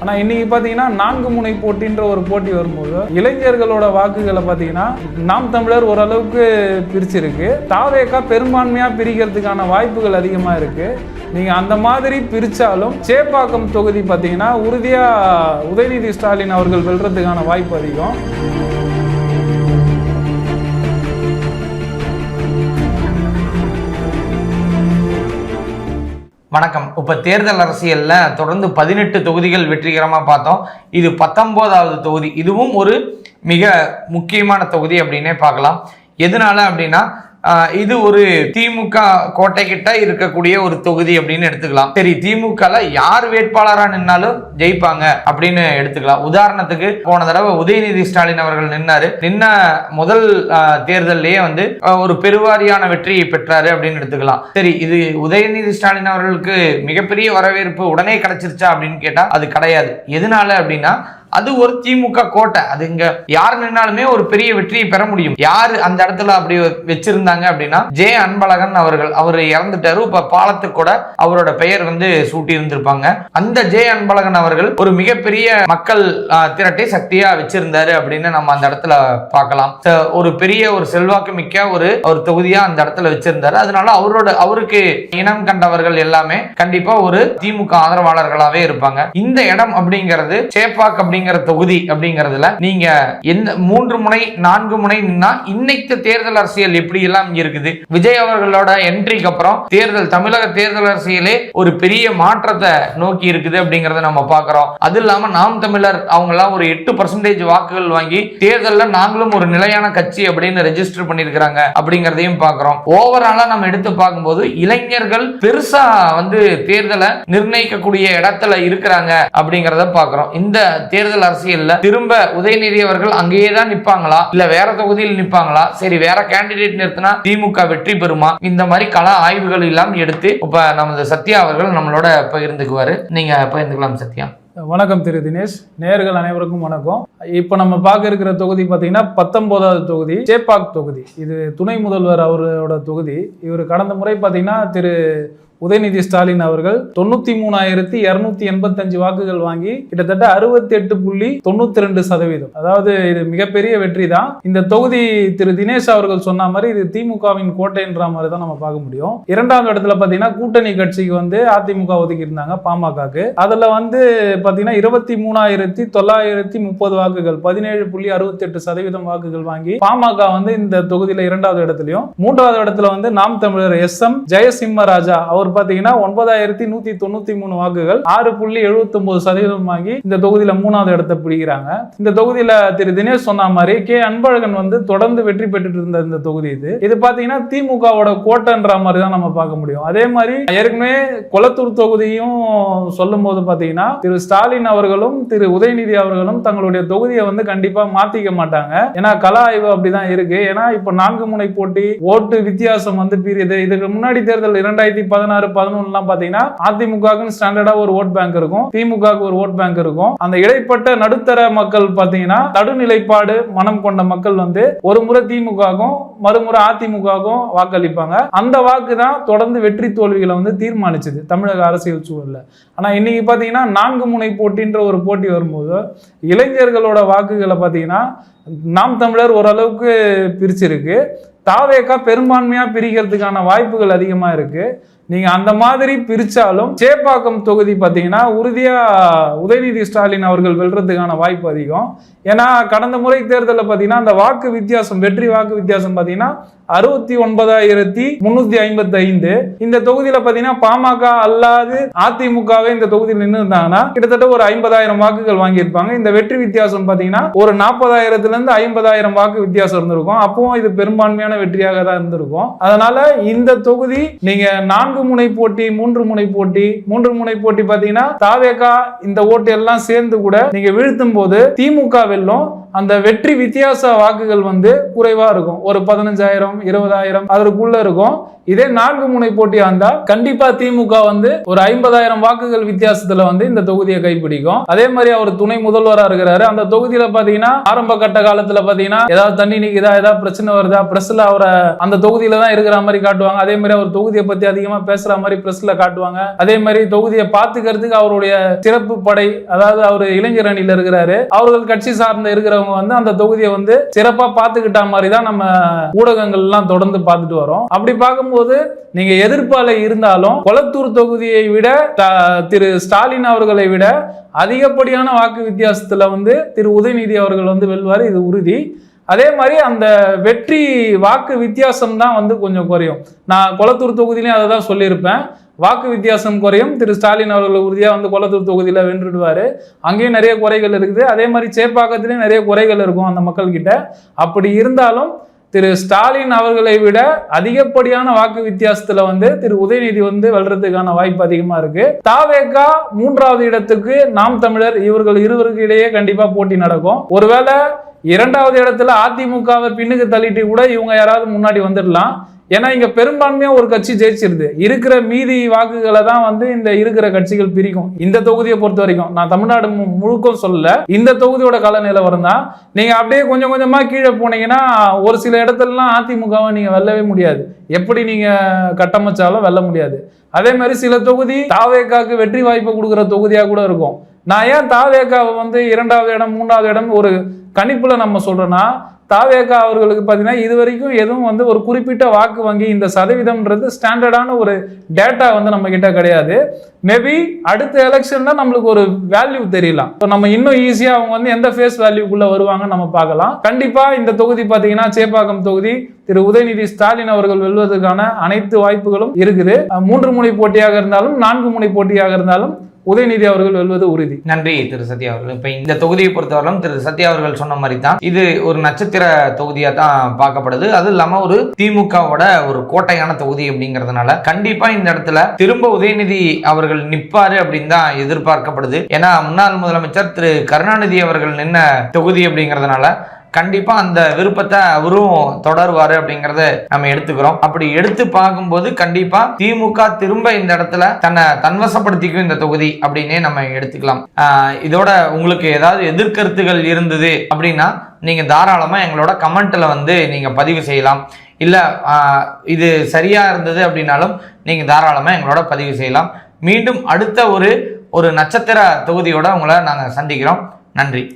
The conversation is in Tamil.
ஆனால் இன்னைக்கு பார்த்தீங்கன்னா 4 முனை போட்டின்ற ஒரு போட்டி வரும்போது இளைஞர்களோட வாக்குகளை பார்த்தீங்கன்னா நாம் தமிழர் ஓரளவுக்கு பிரிச்சிருக்கு. தாவேகா பெரும்பான்மையாக பிரிக்கிறதுக்கான வாய்ப்புகள் அதிகமாக இருக்கு. நீங்க அந்த மாதிரி பிரிச்சாலும் சேப்பாக்கம் தொகுதி பார்த்தீங்கன்னா உறுதியா உதயநிதி ஸ்டாலின் அவர்கள் வெல்றதுக்கான வாய்ப்பு அதிகம். வணக்கம். இப்போ தேர்தல் அரசியலில் தொடர்ந்து 18 தொகுதிகள் வெற்றிகரமாக பார்த்தோம். இது 19வது தொகுதி. இதுவும் ஒரு மிக முக்கியமான தொகுதி அப்படின்னே பார்க்கலாம். எதனால அப்படின்னா இது ஒரு திமுக கோட்டை கிட்ட இருக்கக்கூடிய ஒரு தொகுதி அப்படின்னு எடுத்துக்கலாம். சரி, திமுகல யார் வேட்பாளரா நின்னாலும் ஜெயிப்பாங்க அப்படின்னு எடுத்துக்கலாம். உதாரணத்துக்கு போன தடவை உதயநிதி ஸ்டாலின் அவர்கள் நின்ன முதல் தேர்தல்லையே ஒரு பெருவாரியான வெற்றியை பெற்றாரு அப்படின்னு எடுத்துக்கலாம். சரி, இது உதயநிதி ஸ்டாலின் அவர்களுக்கு மிகப்பெரிய வரவேற்பு உடனே கிடைச்சிருச்சா அப்படின்னு கேட்டா அது கிடையாது. எதனால அப்படின்னா அது ஒரு திமுக கோட்டை. அது இங்க யார் நின்னாலுமே ஒரு பெரிய வெற்றியை பெற முடியும். யாரு அந்த இடத்துல அப்படி வச்சிருந்தாங்க அப்படின்னா ஜே அன்பழகன் அவர்கள். அவர் இறந்துட்டாரு. இப்ப பாலத்துக்கு கூட அவரோட பெயர் சூட்டி இருந்திருப்பாங்க. அந்த ஜே அன்பழகன் அவர்கள் ஒரு மிகப்பெரிய மக்கள் திரட்டை சக்தியா வச்சிருந்தாரு அப்படின்னு நம்ம அந்த இடத்துல பார்க்கலாம். ஒரு பெரிய ஒரு செல்வாக்கு மிக்க ஒரு தொகுதியா அந்த இடத்துல வச்சிருந்தாரு. அதனால அவருக்கு இனம் கண்டவர்கள் எல்லாமே கண்டிப்பா ஒரு திமுக ஆதரவாளர்களாவே இருப்பாங்க. இந்த இடம் அப்படிங்கிறது சேப்பாக் அப்படிங்கிற தொகுதி அப்படிங்கிறதுல நீங்க எந்த 3 முனை 4 முனை நின்னா இன்னைக்கு தேர்தல் அரசியல் எப்படி எல்லாம் இருக்குது. விஜய் அவர்களோட என்ட்ரிக்கு அப்புறம் தமிழக தேர்தல் அரசியலே ஒரு பெரிய மாற்றத்தை நோக்கி இருக்குது அப்படிங்கறத நம்ம பாக்குறோம். அது இல்லாம நாம் தமிழர் அவங்க எல்லாம் ஒரு 8% வாக்குகள் வாங்கி தேர்தலில் நாங்களும் ஒரு நிலையான கட்சி அப்படின்னு ரெஜிஸ்டர் பண்ணிருக்கிறாங்க அப்படிங்கறதையும் பாக்குறோம். ஓவராலா நம்ம எடுத்து பார்க்கும்போது இளைஞர்கள் பெருசா தேர்தலை நிர்ணயிக்கக்கூடிய இடத்துல இருக்கிறாங்க அப்படிங்கறத பாக்குறோம். இந்த தேர்தல் அரசியல்ல திரும்ப உதயநிதி அவர்கள் அங்கேயே தான் நிப்பாங்களா, இல்ல வேற தொகுதியில் நிப்பாங்களா, சரி வேற கேண்டிடேட் நிறுத்தினா திமுக வெற்றி பெறுமா, இந்த மாதிரி கள ஆய்வுகள் எல்லாம் எடுத்து இப்ப நமது சத்யா அவர்கள் நம்மளோட பகிர்ந்துக்குவாரு. நீங்க பகிர்ந்துக்கலாம் சத்யா. வணக்கம் திரு தினேஷ். நேயர்கள் அனைவருக்கும் வணக்கம். இப்ப நம்ம பார்க்க இருக்கிற தொகுதி பாத்தீங்கன்னா 19வது தொகுதி சேப்பாக் தொகுதி. இது துணை முதல்வர் அவரோட தொகுதி. இவர் கடந்த முறை பாத்தீங்கன்னா திரு உதயநிதி ஸ்டாலின் அவர்கள் 93,285 வாக்குகள் வாங்கி கிட்டத்தட்ட 68.92%. அதாவது இது மிகப்பெரிய வெற்றி தான். இந்த தொகுதி திரு தினேஷ் அவர்கள் சொன்ன மாதிரி இது திமுகவின் கோட்டைன்ற மாதிரி தான் நம்ம பார்க்க முடியும். 2வது இடத்துல பாத்தீங்கன்னா கூட்டணி கட்சிக்கு அதிமுக ஒதுக்கி இருந்தாங்க பாமகக்கு. அதுல பாத்தீங்கன்னா 23,930 வாக்குகள் 17.68% வாக்குகள் வாங்கி பாமக இந்த தொகுதியில 2வது இடத்துலயும், 3வது இடத்துல நாம் தமிழர் SM ஜெயசிம்மராஜா அவர் பாத்தீங்கன்னா 9,193 வாக்குகள் 6.79% வாங்கி இந்த தொகுதியில 3வது இடத்தை பிடிக்கிறாங்க. இந்த தொகுதியில திரு தினேஷ் சொன்ன மாதிரி கே அன்பழகன் தொடர்ந்து வெற்றி பெற்றுட்டு இருந்த இந்த தொகுதி இது பாத்தீங்கன்னா திமுகவோட கோட்டைன்ற மாதிரி தான் நம்ம பார்க்க முடியும். அதே மாதிரி ஏற்கனவே கொளத்தூர் தொகுதியும் சொல்லும் போது பாத்தீங்கன்னா திரு ஸ்டாலின் அவர்களும் திரு உதயநிதி அவர்களும் தங்களுடைய தொகுதியை கண்டிப்பா மாத்திக்க மாட்டாங்க. ஏன்னா கள ஆய்வு அப்படிதான் இருக்கு. ஏன்னா இப்ப 4 முனை போட்டி ஓட்டு வித்தியாசம் பிரியுது. இதுக்கு முன்னாடி தேர்தல் 2016-11 பாத்தீங்கன்னா அதிமுகவுக்கு ஸ்டாண்டர்டா ஒரு ஓட் பேங்க் இருக்கும், திமுகவுக்கு ஒரு ஓட் பேங்க் இருக்கும். அந்த இடைப்பட்ட நடுத்தர மக்கள் பாத்தீங்கன்னா நடுநிலைப்பாடு மனம் கொண்ட மக்கள் ஒரு முறை திமுகவுக்கும் மறுமுறை அதிமுகவுக்கும் வாக்களிப்பாங்க. அந்த வாக்கு தான் தொடர்ந்து வெற்றி தோல்விகளை தீர்மானிச்சது தமிழக அரசியல் சூழல்ல. ஆனா இன்னைக்கு பாத்தீங்கன்னா 4 முனை போட்டின்ற ஒரு போட்டி வரும்போது இளைஞர்களோட வாக்குகளை பாத்தீங்கன்னா நாம் தமிழர் ஓரளவுக்கு பிரிச்சிருக்கு. தாவேகா பெரும்பான்மையா பிரிக்கிறதுக்கான வாய்ப்புகள் அதிகமா இருக்கு. நீங்க அந்த மாதிரி பிரிச்சாலும் சேப்பாக்கம் தொகுதி பாத்தீங்கன்னா உறுதியா உதயநிதி ஸ்டாலின் அவர்கள் வெல்றதுக்கான வாய்ப்பு அதிகம். ஏன்னா கடந்த முறை தேர்தலில் பாத்தீங்கன்னா அந்த வாக்கு வித்தியாசம், வெற்றி வாக்கு வித்தியாசம் பாத்தீங்கன்னா 69,355. இந்த தொகுதியில பாத்தீங்கன்னா பாமக அல்லாது அதிமுகவே இந்த தொகுதியில் நின்று இருந்தாங்கன்னா கிட்டத்தட்ட ஒரு 50,000 வாக்குகள் வாங்கியிருப்பாங்க. இந்த வெற்றி வித்தியாசம் பாத்தீங்கன்னா ஒரு 40,000 50,000 வாக்கு வித்தியாசம் இருந்திருக்கும். அப்பவும் இது பெரும்பான்மையான வெற்றியாக தான் இருந்திருக்கும். அதனால இந்த தொகுதி நீங்க 4 முனை போட்டி 3 முனை போட்டி பாத்தீங்கன்னா தாவேகா இந்த ஓட்டு எல்லாம் சேர்ந்து கூட நீங்க வீழ்த்தும் போது திமுக வெல்லும். அந்த வெற்றி வித்தியாச வாக்குகள் குறைவா இருக்கும். ஒரு 15,000 20,000 அதற்குள்ள இருக்கும். இதே 4 முனை போட்டியா இருந்தா கண்டிப்பா திமுக வந்து ஒரு 50,000 வாக்குகள் வித்தியாசத்துல வந்து இந்த தொகுதியை கைப்பிடிக்கும். அதே மாதிரி அவர் துணை முதல்வரா இருக்கிறாரு. அந்த தொகுதியில பாத்தீங்கன்னா ஆரம்ப கட்ட காலத்துல பாத்தீங்கன்னா ஏதாவது தண்ணி நிக்குதா, ஏதாவது பிரச்சனை வருதா, பிரஸ்ல அவரை அந்த தொகுதியில தான் இருக்கிற மாதிரி காட்டுவாங்க. அதே மாதிரி அவர் தொகுதியை பத்தி அதிகமா பேசுற மாதிரி பிரஸ்ல காட்டுவாங்க. அதே மாதிரி தொகுதியை பாத்துக்கிறதுக்கு அவருடைய சிறப்பு படை, அதாவது அவர் இளைஞர் அணியில இருக்கிறாரு, அவர்கள் கட்சி சார்ந்த இருக்கிறவங்க வந்து அந்த தொகுதியை வந்து சிறப்பா பாத்துக்கிட்ட மாதிரி தான் நம்ம ஊடகங்கள் எல்லாம் தொடர்ந்து பார்த்துட்டு வரோம். அப்படி பார்க்கும்போது நீங்க எதிர்ப்பால இருந்தாலும் கொளத்தூர் தொகுதியை விட திரு ஸ்டாலின் அவர்களை விட அதிகப்படியான வாக்கு வித்தியாசத்துல வந்து திரு உதயநிதி அவர்கள் வந்து வெல்வார், இது உறுதி. அதே மாதிரி அந்த வெற்றி வாக்கு வித்தியாசம் தான் வந்து கொஞ்சம் குறையும். நான் கொளத்தூர் தொகுதியிலையும் அதை தான் சொல்லியிருப்பேன். வாக்கு வித்தியாசம் குறையும். திரு ஸ்டாலின் அவர்கள் உறுதியா வந்து கொளத்தூர் தொகுதியில வென்றுடுவாரு. அங்கேயும் நிறைய குறைகள் இருக்குது. அதே மாதிரி சேப்பாக்கத்திலையும் நிறைய குறைகள் இருக்கும் அந்த மக்கள் கிட்ட. அப்படி இருந்தாலும் திரு ஸ்டாலின் அவர்களை விட அதிகப்படியான வாக்கு வித்தியாசத்துல வந்து திரு உதயநிதி வந்து வெல்றதுக்கான வாய்ப்பு அதிகமா இருக்கு. தாவேகா 3வது இடத்துக்கு நாம் தமிழர் இவர்கள் இருவருக்கு இடையே கண்டிப்பா போட்டி நடக்கும். ஒருவேளை 2வது இடத்துல அதிமுகவை பின்னுக்கு தள்ளிட்டு கூட இவங்க யாராவது முன்னாடி வந்துடலாம். ஏன்னா இங்க பெரும்பான்மையா ஒரு கட்சி ஜெயிச்சிருது. இருக்கிற மீதி வாக்குகளை தான் வந்து இந்த இருக்கிற கட்சிகள் பிரிக்கும். இந்த தொகுதியை பொறுத்த வரைக்கும் நான் தமிழ்நாடு முழுக்கும் சொல்லல, இந்த தொகுதியோட கள நிலவரம் தான். நீங்க அப்படியே கொஞ்சம் கொஞ்சமா கீழே போனீங்கன்னா ஒரு சில இடத்துலலாம் அதிமுகவை நீங்க வெல்லவே முடியாது. எப்படி நீங்க கட்டமைச்சாலும் வெல்ல முடியாது. அதே மாதிரி சில தொகுதி தாவேகாக்கு வெற்றி வாய்ப்பு கொடுக்குற தொகுதியா கூட இருக்கும். நான் ஏன் தாவேகாவை வந்து 2வது இடம் 3வது இடம் ஒரு கணிப்புல நம்ம சொல்றேன்னா, தாவேகா அவர்களுக்கு பார்த்தீங்கன்னா இது வரைக்கும் எதுவும் வந்து ஒரு குறிப்பிட்ட வாக்கு வங்கி இந்த சதவீதம்ன்றது ஸ்டாண்டர்டான ஒரு டேட்டா வந்து நம்ம கிட்ட கிடையாது. மேபி அடுத்த எலெக்ஷன்ல நம்மளுக்கு ஒரு வேல்யூ தெரியலாம். நம்ம இன்னும் ஈஸியா அவங்க வந்து எந்த ஃபேஸ் வேல்யூக்குள்ள வருவாங்க நம்ம பார்க்கலாம். கண்டிப்பா இந்த தொகுதி பார்த்தீங்கன்னா சேப்பாக்கம் தொகுதி திரு உதயநிதி ஸ்டாலின் அவர்கள் வெல்வதற்கான அனைத்து வாய்ப்புகளும் இருக்குது. 3 முனை போட்டியாக இருந்தாலும் 4 முனை போட்டியாக இருந்தாலும் உதயநிதி அவர்கள் வெல்வது உறுதி. நன்றி திரு சத்யா அவர்கள். இப்ப இந்த தொகுதியை பொறுத்தவரையிலும் திரு சத்யா அவர்கள் சொன்ன மாதிரி தான் இது ஒரு நட்சத்திர தொகுதியா தான் பார்க்கப்படுது. அது இல்லாம ஒரு திமுகவோட ஒரு கோட்டையான தொகுதி அப்படிங்கறதுனால கண்டிப்பா இந்த இடத்துல திரும்ப உதயநிதி அவர்கள் நிப்பாரு அப்படின்னு தான் எதிர்பார்க்கப்படுது. ஏன்னா முன்னாள் முதலமைச்சர் திரு கருணாநிதி அவர்கள் நின்ன தொகுதி அப்படிங்கறதுனால கண்டிப்பா அந்த விருப்பத்தை அவரும் தொடருவாரு அப்படிங்கறத நம்ம எடுத்துக்கிறோம். அப்படி எடுத்து பார்க்கும்போது கண்டிப்பா திமுக திரும்ப இந்த இடத்துல தன்னை தன்வசப்படுத்திக்கும் இந்த தொகுதி அப்படின்னே நம்ம எடுத்துக்கலாம். இதோட உங்களுக்கு ஏதாவது எதிர்கருத்துகள் இருந்தது அப்படின்னா நீங்க தாராளமா எங்களோட கமெண்ட்ல வந்து நீங்க பதிவு செய்யலாம். இல்ல இது சரியா இருந்தது அப்படின்னாலும் நீங்க தாராளமா எங்களோட பதிவு செய்யலாம். மீண்டும் அடுத்த ஒரு நட்சத்திர தொகுதியோட உங்களை நாங்க சந்திக்கிறோம். நன்றி.